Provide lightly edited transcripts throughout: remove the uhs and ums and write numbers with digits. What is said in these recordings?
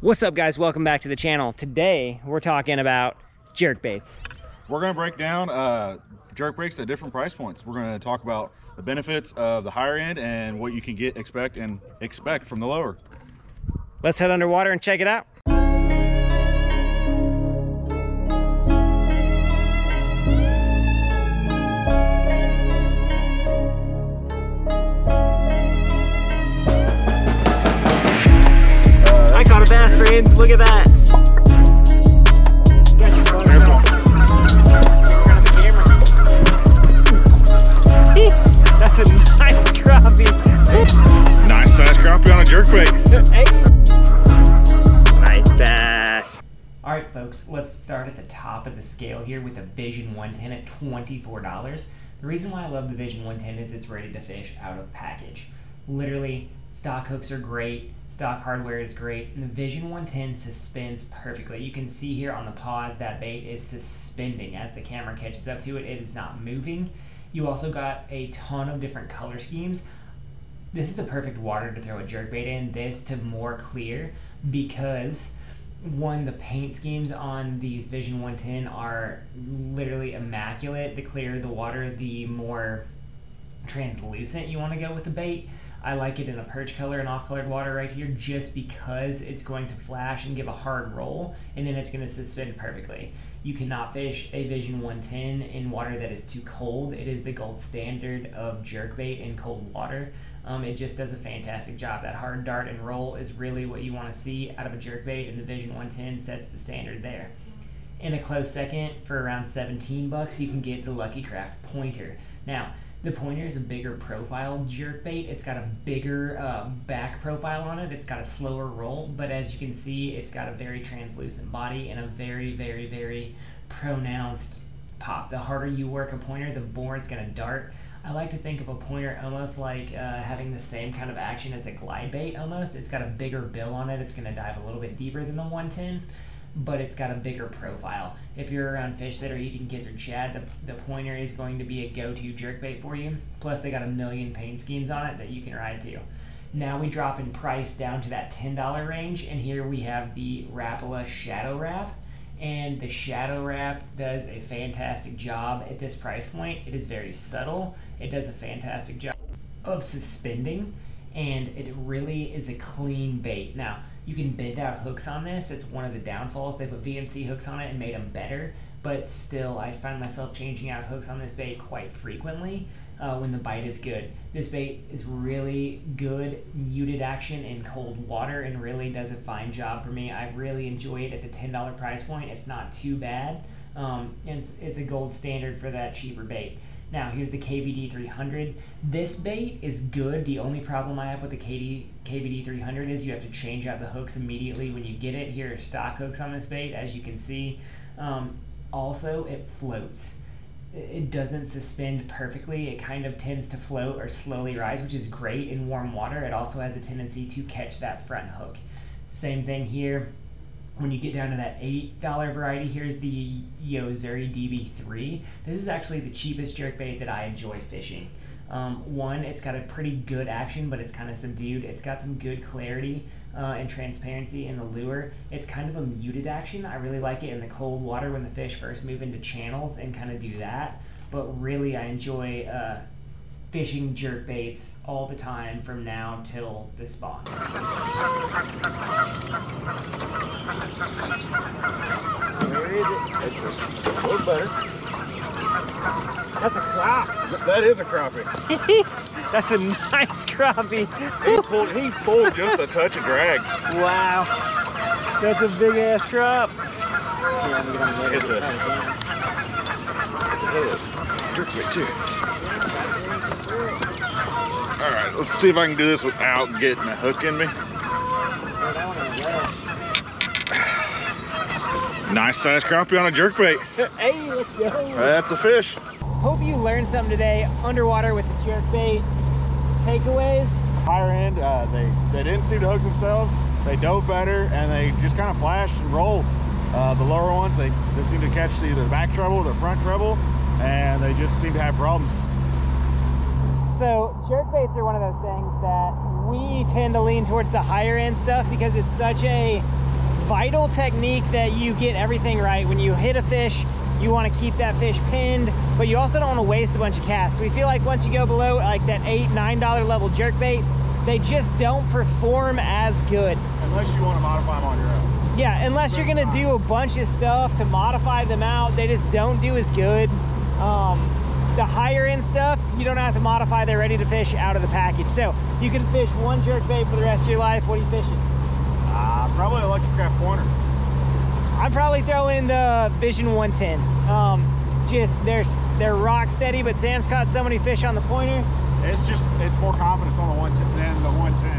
What's up, guys? Welcome back to the channel. Today we're talking about jerkbaits. We're going to break down jerkbaits at different price points. We're going to talk about the benefits of the higher end and what you can expect from the lower. Let's head underwater and check it out. I caught a bass, friends. Look at that. That's a nice crappie. Nice size crappie on a jerkbait. Hey. Nice bass. All right, folks, let's start at the top of the scale here with the Vision 110 at $24. The reason why I love the Vision 110 is it's ready to fish out of package. Literally, stock hooks are great, stock hardware is great, and the Vision 110 suspends perfectly. You can see here on the pause that bait is suspending. As the camera catches up to it, it is not moving. You also got a ton of different color schemes. This is the perfect water to throw a jerkbait in, this to more clear, because one, the paint schemes on these Vision 110 are literally immaculate. The clearer the water, the more translucent you want to go with the bait. I like it in a perch color and off-colored water right here just because it's going to flash and give a hard roll, and then it's going to suspend perfectly. You cannot fish a Vision 110 in water that is too cold. It is the gold standard of jerkbait in cold water. It just does a fantastic job. That hard dart and roll is really what you want to see out of a jerkbait, and the Vision 110 sets the standard there. In a close second, for around 17 bucks, you can get the Luckycraft Pointer. Now, the Pointer is a bigger profile jerkbait. It's got a bigger back profile on it. It's got a slower roll, but as you can see, it's got a very translucent body and a very, very, very pronounced pop. The harder you work a pointer, the more it's gonna dart. I like to think of a pointer almost like having the same kind of action as a glide bait almost. It's got a bigger bill on it. It's gonna dive a little bit deeper than the 110. But it's got a bigger profile. If you're around fish that are eating gizzard shad, the pointer is going to be a go-to jerkbait for you. Plus, they got a million paint schemes on it that you can ride to. Now we drop in price down to that $10 range, and here we have the Rapala Shadow Wrap. And the Shadow Wrap does a fantastic job at this price point. It is very subtle. It does a fantastic job of suspending, and it really is a clean bait. Now, you can bend out hooks on this. That's one of the downfalls. They put VMC hooks on it and made them better, but still, I find myself changing out hooks on this bait quite frequently when the bite is good. This bait is really good muted action in cold water and really does a fine job for me. I really enjoy it at the $10 price point. It's not too bad, and it's a gold standard for that cheaper bait. Now, here's the KVD 300. This bait is good. The only problem I have with the KVD 300 is you have to change out the hooks immediately when you get it. Here are stock hooks on this bait, as you can see. Also, it floats. It doesn't suspend perfectly. It kind of tends to float or slowly rise, which is great in warm water. It also has a tendency to catch that front hook. Same thing here. When you get down to that $8 variety, here's the Yozuri DB3. This is actually the cheapest jerkbait that I enjoy fishing. One, it's got a pretty good action, but it's kind of subdued. It's got some good clarity and transparency in the lure. It's kind of a muted action. I really like it in the cold water when the fish first move into channels and kind of do that. But really, I enjoy fishing jerkbaits all the time from now till the spawn. Where is it? A little better. That's a crop. That is a crappie. That's a nice crappie. He pulled just a touch of drag. Wow. That's a big ass crop. Hit the head of this jerkbait too. Alright, let's see if I can do this without getting a hook in me. Nice size crappie on a jerkbait. Hey, let's go. That's a fish. Hope you learned something today underwater with the jerkbait. Takeaways? Higher end, they didn't seem to hook themselves. They dove better and they just kind of flashed and rolled. The lower ones, they seem to catch either the back treble or the front treble, and they just seem to have problems. So jerkbaits are one of those things that we tend to lean towards the higher end stuff because it's such a vital technique that you get everything right. When you hit a fish, you want to keep that fish pinned, but you also don't want to waste a bunch of casts. So we feel like once you go below like that $8, $9 level jerkbait, they just don't perform as good. Unless you want to modify them on your own. Yeah, unless you're gonna do a bunch of stuff to modify them out, they just don't do as good. The higher end stuff, you don't have to modify, they're ready to fish out of the package. So you can fish one jerkbait for the rest of your life. What are you fishing? Probably a Luckycraft Pointer. I'm probably throwing the Vision 110. They're rock steady, but Sam's caught so many fish on the Pointer. It's more confidence on the 110 than the 110.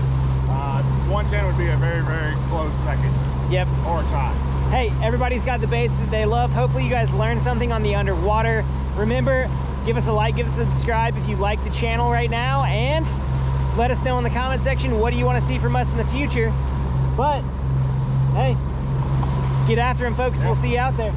110 would be a very, very close second. Yep. Or a tie. Hey, everybody's got the baits that they love. Hopefully you guys learned something on the underwater. Remember, give us a like, give us a subscribe if you like the channel right now, and let us know in the comment section what do you want to see from us in the future. But hey, get after them, folks. Yep. We'll see you out there.